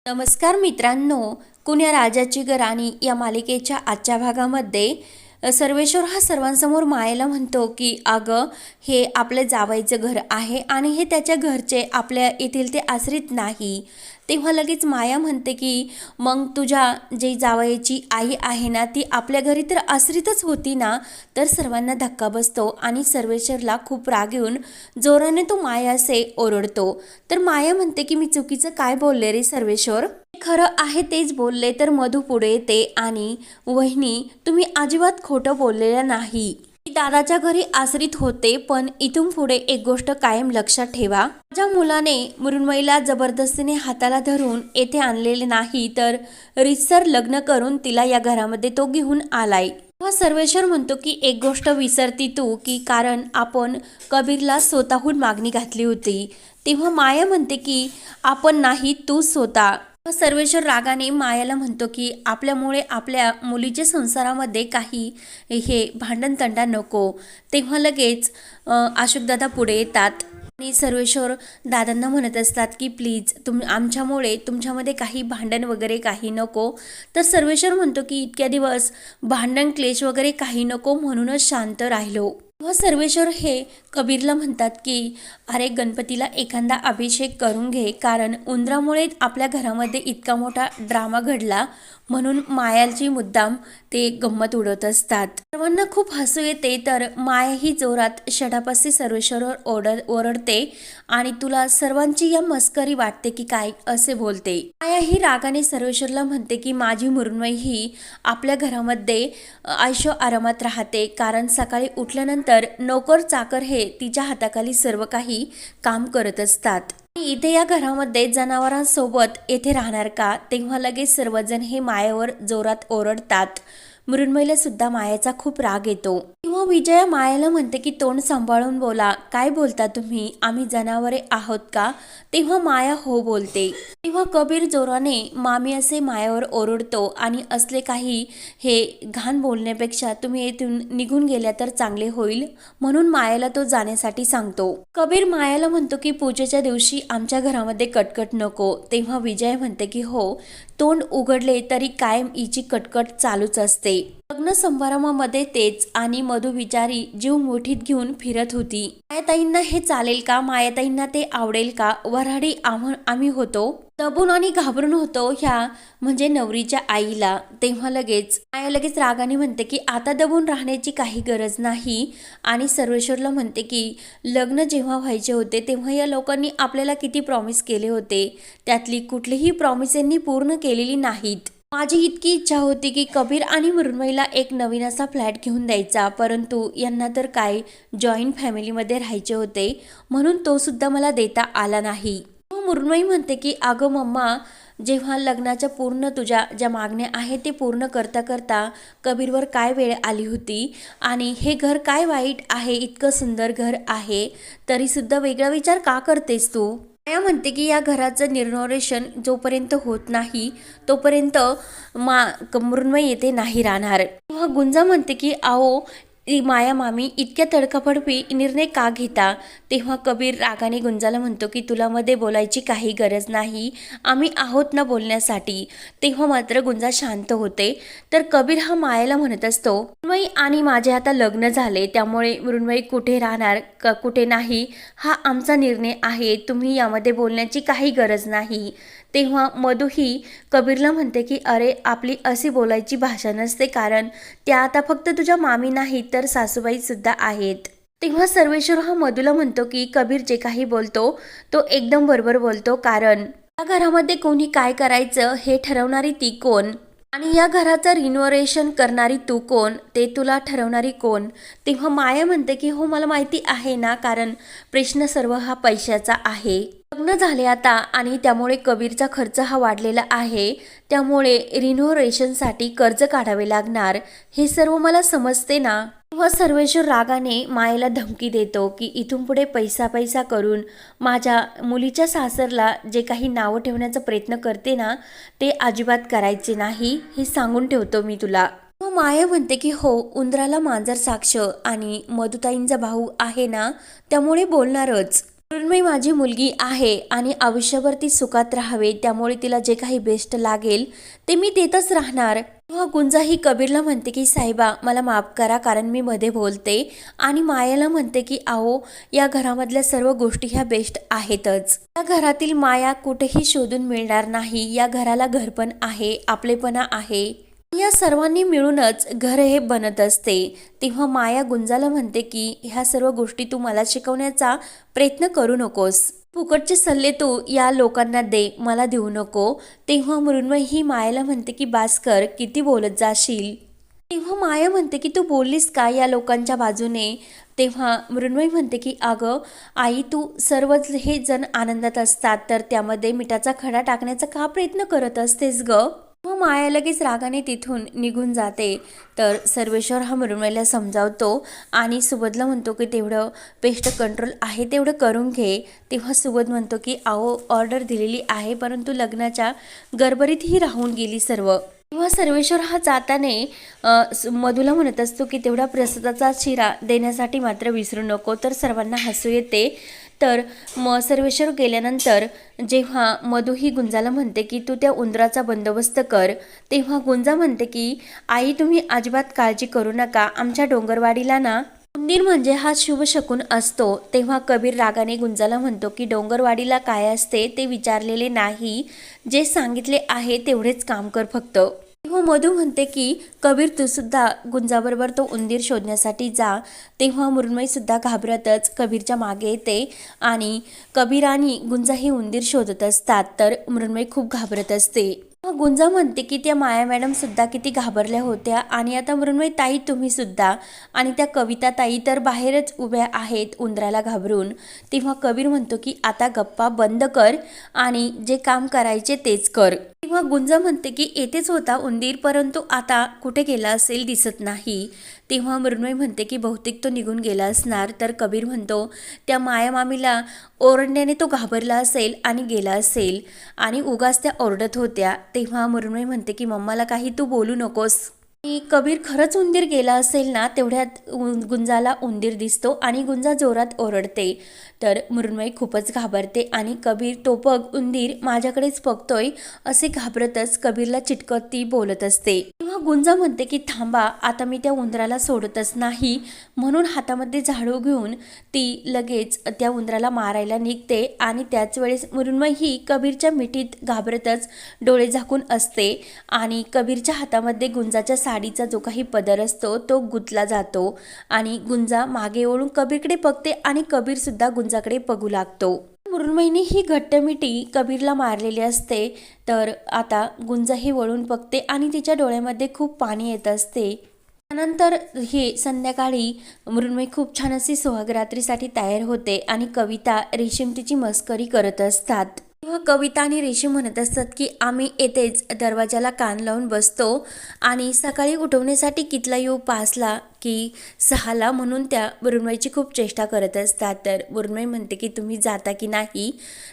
नमस्कार मित्रांनो, कुण्या राजाची राणी या मालिकेच्या आजच्या भागामध्ये सर्वेश्वर हा सर्वांसमोर मायेला म्हणतो की अगं, हे आपल्या जावयाचं घर आहे आणि हे त्याच्या घरचे आपल्या येथील ते आश्रित नाही. तेव्हा लगेच माया म्हणते की मग तुझ्या जे जावयाची आई आहे ना, ती आपल्या घरी तर आश्रितच होती ना. तर सर्वांना धक्का बसतो आणि सर्वेश्वरला खूप राग येऊन जोराने तो मायासे ओरडतो. तर माया म्हणते की मी चुकीचं काय बोलले रे सर्वेश्वर, खरं आहे तेच बोलले. तर मधू पुढे येते आणि वहिनी, तुम्ही अजिबात खोटं बोललेलं नाही. मी दादाच्या घरी आश्रित होते, पण इथून पुढे एक गोष्ट कायम लक्षात ठेवा, माझ्या मुलाने मृण्मयीला जबरदस्तीने हाताला धरून येथे आणलेले नाही, तर रीतसर लग्न करून तिला या घरामध्ये तो घेऊन आलाय. तेव्हा सर्वेश्वर म्हणतो की एक गोष्ट विसरती तू, की कारण आपण कबीरला स्वतःहून मागणी घातली होती. तेव्हा माया म्हणते की आपण नाही, तू स्वतः. सर्वेश्वर रागाने मायाला म्हणतो की आपल्यामुळे आपल्या मुलीच्या संसारामध्ये काही हे भांडणतंडा नको. तेव्हा लगेच अशोकदादा पुढे येतात आणि सर्वेश्वर दादांना म्हणत असतात की प्लीज आमच्यामुळे तुमच्यामध्ये काही भांडण वगैरे काही नको. तर सर्वेश्वर म्हणतो की इतक्या दिवस भांडण क्लेश वगैरे काही नको म्हणूनच शांत राहिलो. तेव्हा सर्वेश्वर हे कबीरला म्हणतात की अरे, गणपतीला एखादा अभिषेक करून घे, कारण उंदरामुळे आपल्या घरामध्ये इतका मोठा ड्रामा घडला, म्हणून मायाची मुद्दाम ते गंमत उडवत असतात. सर्वांना खूप हसू येते. तर माया ही जोरात षडापासी सर्वेश्वरवर ओरडते आणि तुला सर्वांची या मस्करी वाटते की काय, असे बोलते. माया ही रागाने सर्वेश्वरला म्हणते की माझी मृण्मयी ही आपल्या घरामध्ये आयुष्य आरामात राहते, कारण सकाळी उठल्यानंतर नोकर चाकर हे तिच्या हाताखाली सर्व काही काम करत असतात. इथे या घरामध्ये जनावरांसोबत येथे राहणार का. तेव्हा लगेच सर्वजण हे मायावर जोरात ओरडतात. मृण्मयीला सुद्धा मायाचा खूप राग येतो. तेव्हा विजया मायाला म्हणते की तोंड सांभाळून बोला, काय बोलता तुम्ही, आम्ही जनावरे आहोत का. तेव्हा माया हो बोलते. तेव्हा कबीर जोराने मामी असे मायावर ओरडतो आणि असले काही हे घाण बोलण्यापेक्षा तुम्ही येथून निघून गेल्या तर चांगले होईल, म्हणून मायाला तो जाण्यासाठी सांगतो. कबीर मायाला म्हणतो की पूजेच्या दिवशी आमच्या घरामध्ये कटकट नको. तेव्हा विजय म्हणते की हो, तोंड उघडले तरी कायम हिची कटकट चालूच असते. लग्न समारंभामध्ये तेच आणि मधू बिचारी जीव मुठीत घेऊन फिरत होती. मायाताईंना हे चालेल का, मायाताईंना ते आवडेल का. वऱ्हाडी आम्ही होतो, दबून आणि घाबरून होतो ह्या म्हणजे नवरीच्या आईला. तेव्हा लगेच माया लगेच रागाने म्हणते की आता दबून राहण्याची काही गरज नाही आणि सर्वेश्वरला म्हणते की लग्न जेव्हा व्हायचे होते तेव्हा या लोकांनी आपल्याला किती प्रॉमिस केले होते, त्यातली कुठलीही प्रॉमिस यांनी पूर्ण केलेली नाहीत. माझी इतकी इच्छा होती की कबीर आणि मृण्मयीला एक नवीन असा फ्लॅट घेऊन द्यायचा, परंतु यांना तर काय जॉईंट फॅमिलीमध्ये राहायचे होते, म्हणून तो सुद्धा मला देता आला नाही. मृण्मयी म्हणते की अगं मम्मा, जेव्हा लग्नाच्या पूर्ण तुझ्या ज्या मागण्या आहेत ते पूर्ण करता करता कबीरवर काय वेळ आली होती आणि हे घर काय वाईट आहे, इतकं सुंदर घर आहे तरी सुद्धा वेगळा विचार का करतेस तू. माया म्हणते की या घराचं रिनोव्हेशन जोपर्यंत होत नाही तोपर्यंत मृण्मयी येथे नाही राहणार. तेव्हा गुंजा म्हणते की आओ माया मामी, इतक्या तडकाफडपी निर्णय का घेता. तेव्हा कबीर रागाने गुंजाला म्हणतो की तुला मध्ये बोलायची काही गरज नाही, आम्ही आहोत ना बोलण्यासाठी. तेव्हा मात्र गुंजा शांत होते. तर कबीर हा मायाला म्हणत असतो, मृण्मयी आणि माझे आता लग्न झाले, त्यामुळे मृण्मयी कुठे राहणार कुठे नाही हा आमचा निर्णय आहे, तुम्ही यामध्ये बोलण्याची काही गरज नाही. तेव्हा मधू ही कबीरला म्हणते की अरे, आपली अशी बोलायची भाषा नसते, कारण त्या आता फक्त तुझ्या मामी नाही तर सासूबाई सुद्धा आहेत. तेव्हा सर्वेश्वर हा मधूला म्हणतो की कबीर जे काही बोलतो तो एकदम बरोबर बोलतो, कारण या घरामध्ये कोणी काय करायचं हे ठरवणारी ती कोण आणि या घराचं रिनोव्हेशन करणारी तू कोण, ते तुला ठरवणारी कोण. तेव्हा माया म्हणते की हो, मला माहिती आहे ना, कारण प्रश्न सर्व हा पैशाचा आहे. लग्न झाले आता आणि त्यामुळे कबीरचा खर्च हा वाढलेला आहे, त्यामुळे रिनोव्हेशनसाठी कर्ज काढावे लागणार, हे सर्व मला समजते ना. तेव्हा सर्वेश्वर रागाने मायेला धमकी देतो की इथून पुढे पैसा पैसा करून माझ्या मुलीच्या सासरला जे काही नावं ठेवण्याचा प्रयत्न करते ना, ते अजिबात करायचे नाही, हे सांगून ठेवतो मी तुला. माया म्हणते की हो, उंदराला मांजर साक्ष आणि मधुताईंचा भाऊ आहे ना, त्यामुळे बोलणारच. मृण्मयी माझी मुलगी आहे आणि आयुष्यभर ती सुखात राहावे, त्यामुळे तिला जे काही बेस्ट लागेल ते मी देतच राहणार. तेव्हा गुंजा ही कबीरला म्हणते की साहेबा मला माफ करा, कारण मी मध्ये बोलते. आणि मायाला म्हणते की अहो, या घरामधल्या सर्व गोष्टी ह्या बेस्ट आहेतच. या घरातील माया कुठेही शोधून मिळणार नाही. या घराला घरपण आहे, आपलेपणा आहे. या सर्वांनी मिळूनच घर हे बनत असते. तेव्हा माया गुंजाला म्हणते की ह्या सर्व गोष्टी तू मला शिकवण्याचा प्रयत्न करू नकोस. फुकटचे सल्ले तू या लोकांना दे, मला देऊ नको. तेव्हा मृण्मयी ही मायाला म्हणते की बास्कर किती बोलत जाशील. तेव्हा माया म्हणते की तू बोललीस का या लोकांच्या बाजूने. तेव्हा मृण्मयी म्हणते की अगं आई, तू सर्वच हे जण आनंदात असतात तर त्यामध्ये मिठाचा खडा टाकण्याचा का प्रयत्न करत असतेस ग. मग माया लगेच रागाने तिथून निघून जाते. तर सर्वेश्वर हा मृण्मयीला समजावतो आणि सुबोधला म्हणतो की तेवढं पेस्ट कंट्रोल आहे तेवढं करून घे. तेव्हा सुबोध म्हणतो की अहो, ऑर्डर दिलेली आहे परंतु लग्नाच्या गडबडीत ही राहून गेली सर्व. तेव्हा सर्वेश्वर हा जाताने मधूला म्हणत असतो की तेवढा प्रसादाचा शिरा देण्यासाठी मात्र विसरू नको. तर सर्वांना हसू येते. तर सर्वेश्वर गेल्यानंतर जेव्हा मधू ही गुंजाला म्हणते की तू त्या उंदराचा बंदोबस्त कर, तेव्हा गुंजा म्हणते की आई तुम्ही अजिबात काळजी करू नका, आमच्या डोंगरवाडीला ना उंदीर म्हणजे हा शुभ शकून असतो. तेव्हा कबीर रागाने गुंजाला म्हणतो की डोंगरवाडीला काय असते ते विचारलेले नाही, जे सांगितले आहे तेवढेच काम कर फक्त. तेव्हा मधू म्हणते की कबीर तू सुद्धा गुंजाबरोबर तो उंदीर शोधण्यासाठी जा. तेव्हा मृण्मयी सुद्धा घाबरतच कबीरच्या मागे येते आणि कबीर आणि गुंजा हे उंदीर शोधत असतात. तर मृण्मयी खूप घाबरत असते. गुंजा म्हणते की त्या माया मॅडम सुद्धा किती घाबरल्या होत्या आणि आता मृण्मयी ताई तुम्ही सुद्धा, आणि त्या कविता ताई तर बाहेरच उभ्या आहेत उंदराला घाबरून. तेव्हा कबीर म्हणतो की आता गप्पा बंद कर आणि जे काम करायचे तेच कर. तेव्हा गुंजा म्हणते की येतेच होता उंदीर, परंतु आता कुठे गेला असेल दिसत नाही. तेव्हा मृण्मयी म्हणते की बहुतेक तो निघून गेला असणार. तर कबीर म्हणतो त्या माया मामीला ओरडण्याने तो घाबरला असेल आणि गेला असेल आणि उगाच त्या ओरडत होत्या. तेव्हा मृण्मयी म्हणते की मम्माला काही तू बोलू नकोस. आणि कबीर खरंच उंदीर गेला असेल ना, तेवढ्यात गुंजाला उंदीर दिसतो आणि गुंजा जोरात ओरडते. तर मृण्मयी खूपच घाबरते आणि कबीर तो बघ उंदीर माझ्याकडेच बघतोय असे घाबरतच कबीरला चिटकत ती बोलत असते. तेव्हा गुंजा म्हणते की थांबा, आता मी त्या उंदराला सोडतच नाही. म्हणून हातामध्ये झाडू घेऊन ती लगेच त्या उंदराला मारायला निघते आणि त्याच वेळेस मृण्मयी ही कबीरच्या मिठीत घाबरतच डोळे झाकून असते आणि कबीरच्या हातामध्ये गुंजाच्या साडीचा जो काही पदर असतो तो गुंतला जातो आणि गुंजा मागे वळून कबीरकडे बघते आणि कबीर सुद्धा गुंजाकडे बघू लागतो. मृण्मयीने ही घट्ट मिठी कबीरला मारलेली असते. तर आता गुंजा ही वळून बघते आणि तिच्या डोळ्यामध्ये खूप पाणी येत असते. त्यानंतर हे संध्याकाळी मृण्मयी खूप छान अशी सुहागरात्रीसाठी तयार होते आणि कविता रेशीम तिची मस्करी करत असतात. तेव्हा कविता आणि रेशीम म्हणत असतात की आम्ही येथेच दरवाजाला कान लावून बसतो आणि सकाळी उठवण्यासाठी कितला येऊ 5ला की 6ला, म्हणून त्या मृण्मयीची खूप चेष्टा करत असतात. तर मृण्मयी म्हणते की तुम्ही जाता की नाही.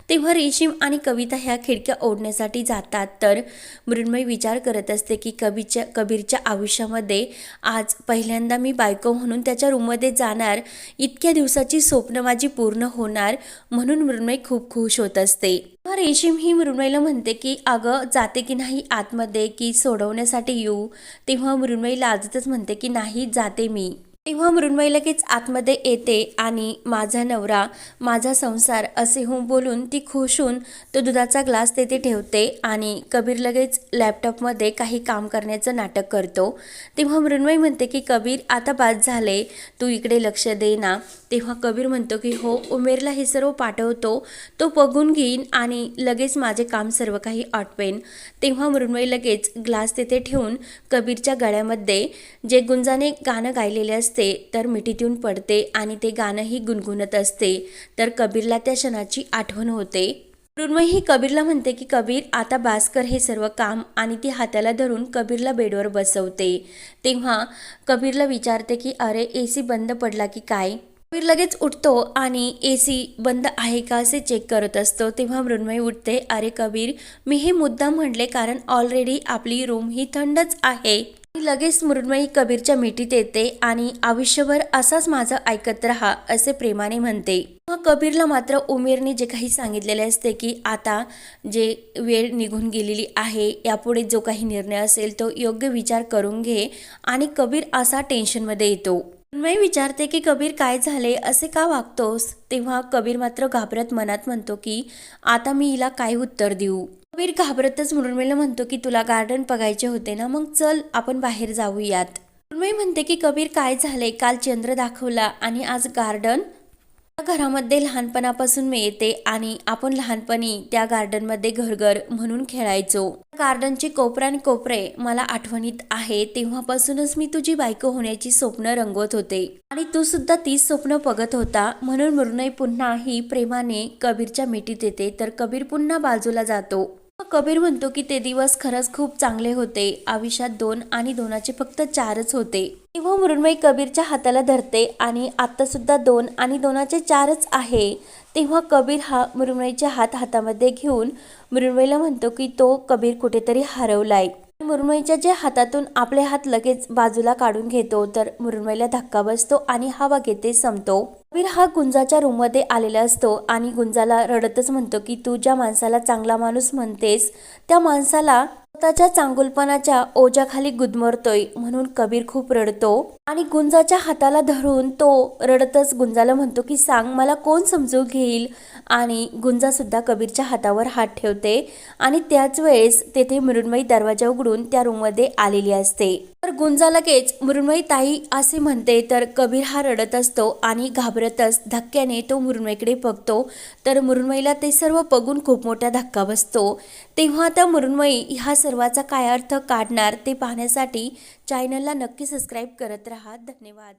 तेव्हा रेशीम आणि कविता ह्या खिडक्या ओढण्यासाठी जातात. तर मृण्मयी विचार करत असते की कबीरच्या आयुष्यामध्ये आज पहिल्यांदा मी बायको म्हणून त्याच्या रूममध्ये जाणार, इतक्या दिवसाची स्वप्न माझी पूर्ण होणार, म्हणून मृण्मयी खूप खुश होत असते. रेशीम ही मृण्मयीला म्हणते की अगं जाते की नाही आतमध्ये की सोडवण्यासाठी येऊ. तेव्हा मृण्मयी लाजतच म्हणते की नाही जाते मी. तेव्हा मृण्मयी लगेच आतमध्ये येते आणि माझा नवरा माझा संसार असे होऊन बोलून ती खुश होऊन तो दुधाचा ग्लास तेथे ठेवते आणि कबीर लगेच लॅपटॉपमध्ये काही काम करण्याचं नाटक करतो. तेव्हा मृण्मयी म्हणते की कबीर आता बाद झाले, तू इकडे लक्ष दे ना. तेव्हा कबीर म्हणतो की हो, उमेरला हे सर्व पाठवतो, तो बघून घेईन आणि लगेच माझे काम सर्व काही आटवेन. तेव्हा मृण्मयी लगेच ग्लास तेथे ठेवून कबीरच्या गळ्यामध्ये जे गुंजाने गाणं गायलेले असते तर मिठीतून पडते आणि ते गाणंही गुणगुणत असते. तर कबीरला त्या क्षणाची आठवण होते. मृण्मयी ही कबीरला म्हणते की कबीर आता बास्कर हे सर्व काम, आणि ती हाताला धरून कबीरला बेडवर बसवते. तेव्हा कबीरला विचारते की अरे AC बंद पडला की काय. कबीर लगेच उठतो आणि AC बंद आहे का असे चेक करत असतो. तेव्हा मृण्मयी उठते, अरे कबीर मी हे मुद्दाम म्हटले कारण ऑलरेडी आपली रूम ही थंडच आहे. लगेच मृण्मयी कबीरच्या मिठीत येते आणि आयुष्यभर असाच माझं ऐकत राहा असे प्रेमाने म्हणते. मग कबीरला मात्र उमेरने जे काही सांगितलेले असते की आता जे वेळ निघून गेलेली आहे, यापुढे जो काही निर्णय असेल तो योग्य विचार करून घे. आणि कबीर असा टेन्शनमध्ये येतो. मृण्मयी विचारते की कबीर काय झाले, असे का वागतोस? तेव्हा कबीर मात्र घाबरत मनात म्हणतो की आता मी हिला काय उत्तर देऊ. कबीर घाबरतच मृण्मयीला म्हणतो की तुला गार्डन बघायचे होते ना, मग चल आपण बाहेर जाऊयात. मृण्मयी म्हणते की कबीर काय झाले, काल चंद्र दाखवला आणि आज गार्डन. घरामध्ये लहानपणापासून मी येते आणि आपण लहानपणी त्या गार्डनमध्ये घरघर म्हणून खेळायचो. गार्डनचे कोपरे आणि कोपरे मला आठवणीत आहे. तेव्हापासूनच मी तुझी बायको होण्याची स्वप्न रंगवत होते आणि तू सुद्धा तीच स्वप्न बघत होता. म्हणून मृण्मयी पुन्हा ही प्रेमाने कबीरच्या मिठीत येते तर कबीर पुन्हा बाजूला जातो. कबीर म्हणतो की ते दिवस खरंच खूप चांगले होते. आयुष्यात 2 आणि 2चे फक्त 4च होते. तेव्हा मृण्मयी कबीरच्या हाताला धरते आणि आता सुद्धा 2 आणि 2चे 4च आहे. तेव्हा कबीर हा मृण्मयीचे हात हातामध्ये घेऊन मृण्मयीला म्हणतो की तो कबीर कुठेतरी हरवलाय. मृण्मयीच्या जे हातातून आपले हात लगेच बाजूला काढून घेतो तर मृण्मयीला धक्का बसतो आणि हा वाघ येथे संपतो. कबीर हा गुंजाच्या रूममध्ये आलेला असतो आणि गुंजाला रडतच म्हणतो की तू ज्या माणसाला चांगला माणूस म्हणतेस त्या माणसाला स्वतःच्या चांगुलपणाच्या ओझ्याखाली गुदमरतोय. म्हणून कबीर खूप रडतो आणि गुंजाच्या हाताला धरून तो रडतच गुंजाला म्हणतो की सांग मला कोण समजून घेईल. आणि गुंजा सुद्धा कबीरच्या हातावर हात ठेवते आणि त्याच वेळेस तेथे मृण्मयी दरवाजा उघडून त्या रूममध्ये आलेली असते. तर गुंजा लगेच मृण्मयी ताई असे म्हणते तर कबीर हा रडत असतो आणि घाबरतच धक्क्याने तो मृण्मयीकडे बघतो. तर मृण्मयीला ते सर्व बघून खूप मोठा धक्का बसतो. तेव्हा आता मृण्मयी ह्या सर्वाचा काय अर्थ काढणार ते पाहण्यासाठी चॅनलला नक्की सबस्क्राईब करत राहा. धन्यवाद.